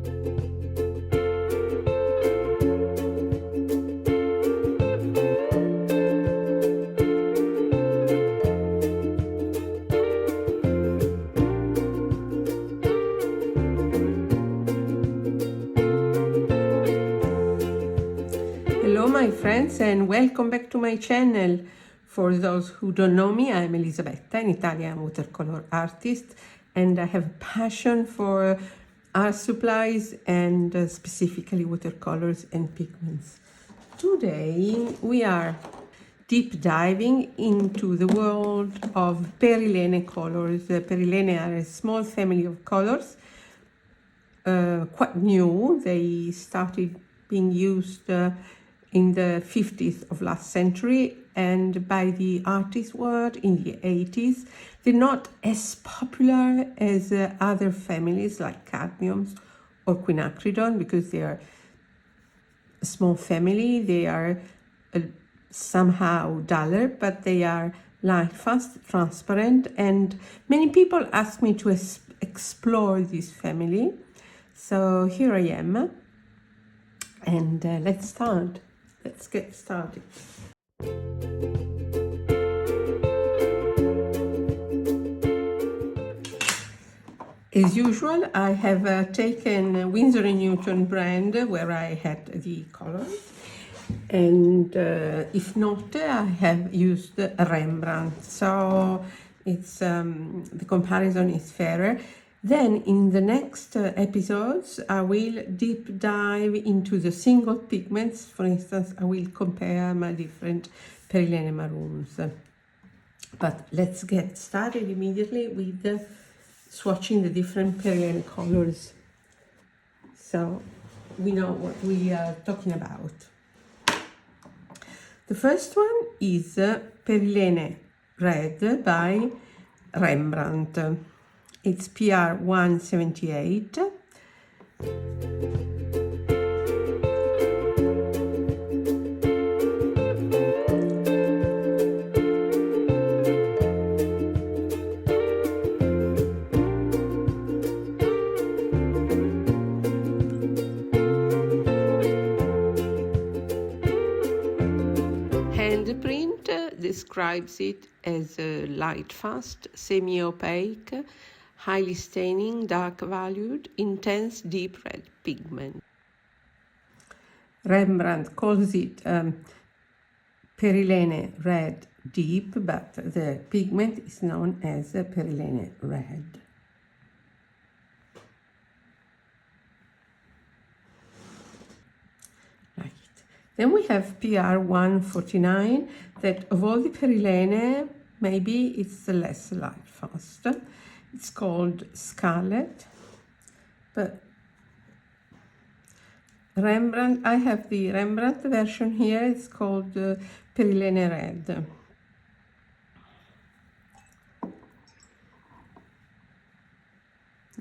Hello my friends and welcome back to my channel. For those who don't know me, I'm Elisabetta, an Italian watercolor artist, and I have a passion for art supplies and specifically watercolors and pigments. Today we are deep diving into the world of Perylene colors. Perylene are a small family of colors, quite new. They started being used in the 50s of last century, and by the artist world in the 80s. They're not as popular as other families like cadmiums or quinacridone because they are a small family. They are somehow duller, but they are light, fast, transparent, and many people ask me to explore this family. So here I am, and let's start. Let's get started. As usual, I have taken Winsor & Newton brand where I had the colors, and if not, I have used Rembrandt, so it's the comparison is fairer. Then in the next episodes, I will deep dive into the single pigments. For instance, I will compare my different Perylene maroons. But let's get started immediately with swatching the different Perylene colors, so we know what we are talking about. The first one is Perylene Red by Rembrandt. It's PR 178. Handprint describes it as a light fast, semi-opaque, highly staining, dark valued, intense deep red pigment. Rembrandt calls it Perylene Red Deep, but the pigment is known as Perylene Red. Like it. Then we have PR 149, that of all the Perylene, maybe it's the less light fast. It's called Scarlet, but Rembrandt, I have the Rembrandt version here, it's called Perylene Red.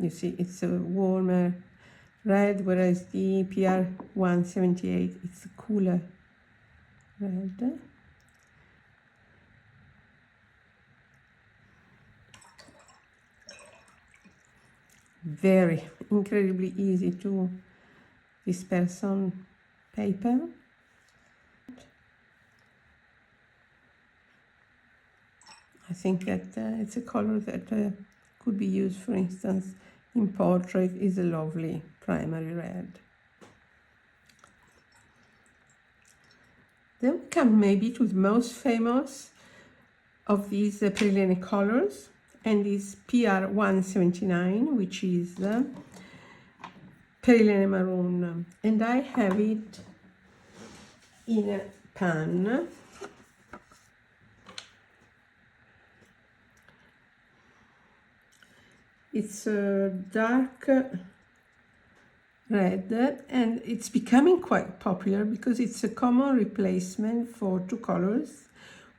You see, it's a warmer red, whereas the PR 178, it's a cooler red. Very incredibly easy to disperse on paper. I think that it's a color that could be used, for instance, in portrait. Is a lovely primary red. Then we come maybe to the most famous of these Perylene colors, and is PR 179, which is Perylene Maroon, and I have it in a pan. It's a dark red, and it's becoming quite popular because it's a common replacement for two colors.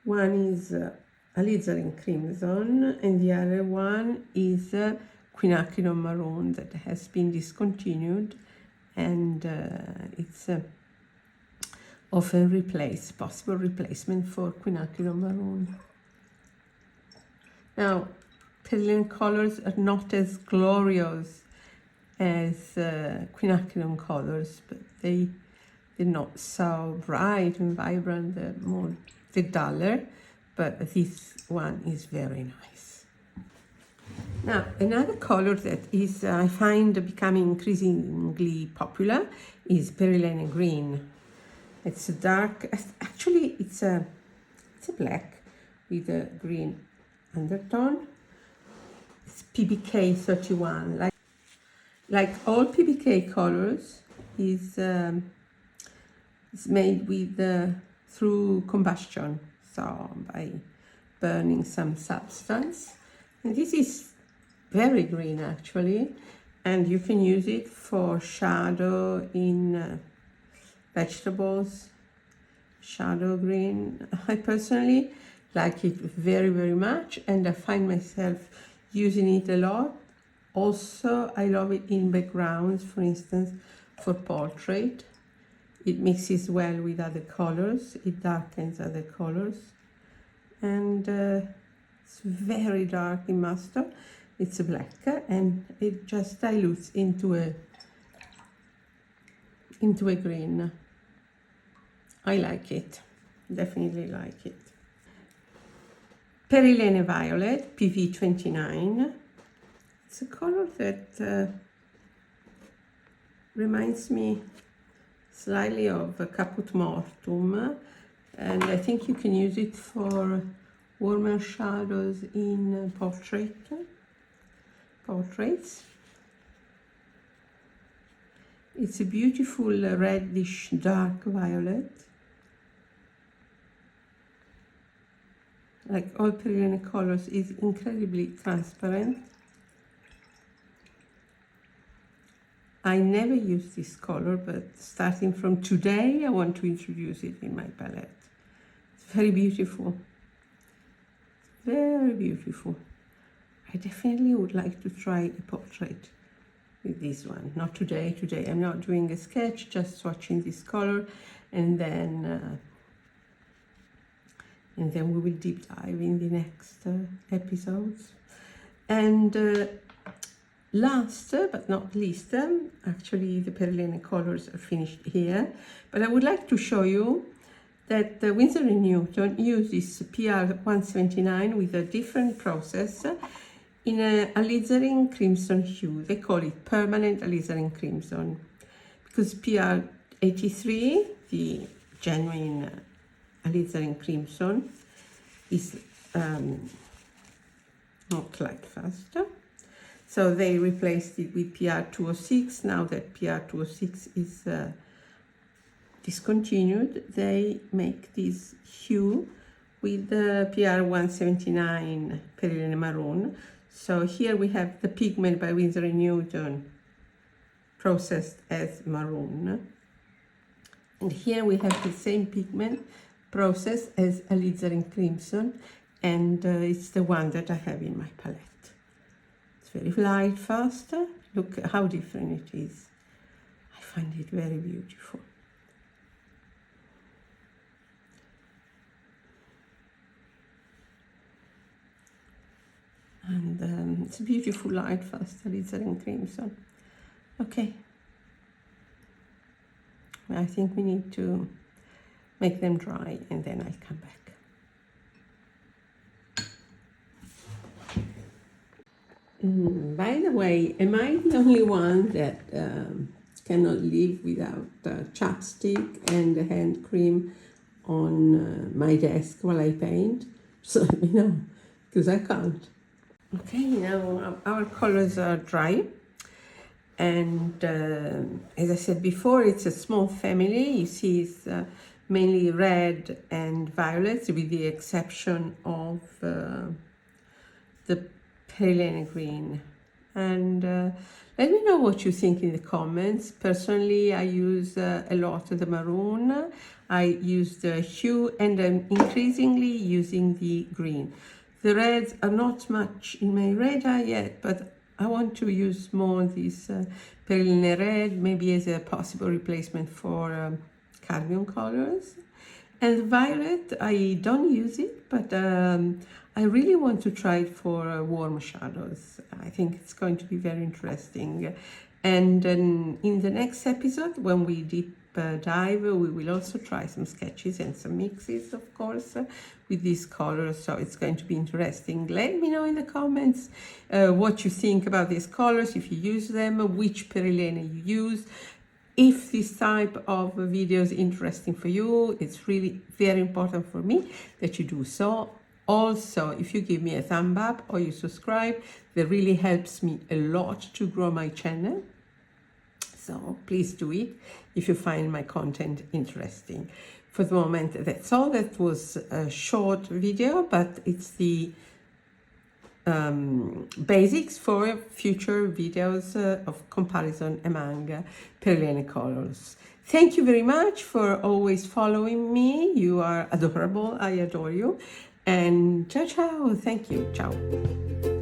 One is alizarin crimson, and the other one is quinacridone maroon that has been discontinued, and it's often possible replacement for quinacridone maroon. Now, Perylene colors are not as glorious as quinacridone colors, but they're not so bright and vibrant. They're duller, but this one is very nice. Now, another color that is I find becoming increasingly popular is Perylene green. It's a dark, actually it's a black with a green undertone. It's PBK 31. Like all PBK colors, is made with through combustion, so by burning some substance. And this is very green actually, and you can use it for shadow in vegetables, shadow green. I personally like it very, very much, and I find myself using it a lot. Also, I love it in backgrounds, for instance, for portrait. It mixes well with other colors, it darkens other colors, and it's very dark in mustard. It's a black, and it just dilutes into a green. I like it, definitely like it. Perylene Violet, PV29. It's a color that reminds me slightly of a Caput Mortuum, and I think you can use it for warmer shadows in portraits. It's a beautiful reddish dark violet. Like all Perylene colors, is incredibly transparent. I never use this color, but starting from today, I want to introduce it in my palette. It's very beautiful. Very beautiful. I definitely would like to try a portrait with this one. Not today. Today I'm not doing a sketch, just swatching this color, and then we will deep dive in the next episodes. And last but not least, actually the Perylene colors are finished here, but I would like to show you that Winsor & Newton uses PR179 with a different process in a alizarin crimson hue. They call it permanent alizarin crimson, because PR83, the genuine alizarin crimson, is not light fast. So they replaced it with PR206. Now that PR206 is discontinued, they make this hue with the PR179 Perylene Maroon. So here we have the pigment by Winsor & Newton processed as maroon. And here we have the same pigment processed as alizarin crimson, and it's the one that I have in my palette. It's very light, fast. Look how different it is. I find it very beautiful. And it's a beautiful light, fast alizarin crimson. Okay. I think we need to make them dry, and then I'll come back. By the way, am I the only one that cannot live without chapstick and hand cream on my desk while I paint? So let me know, because I can't. Okay, now our colors are dry. And as I said before, it's a small family. You see it's mainly red and violets, with the exception of the Perylene green. And let me know what you think in the comments. Personally, I use a lot of the maroon. I use the hue, and I'm increasingly using the green. The reds are not much in my radar yet, but I want to use more this Perylene red, maybe as a possible replacement for cadmium colors. And violet, I don't use it, but I really want to try it for warm shadows. I think it's going to be very interesting. And in the next episode, when we deep dive, we will also try some sketches and some mixes, of course, with these colors. So it's going to be interesting. Let me know in the comments what you think about these colors, if you use them, which perylene you use. If this type of video is interesting for you, it's really very important for me that you do so. Also, if you give me a thumb up or you subscribe, that really helps me a lot to grow my channel. So please do it if you find my content interesting. For the moment, that's all. That was a short video, but it's the basics for future videos of comparison among perylene colors. Thank you very much for always following me. You are adorable. I adore you. And ciao, ciao. Thank you. Ciao.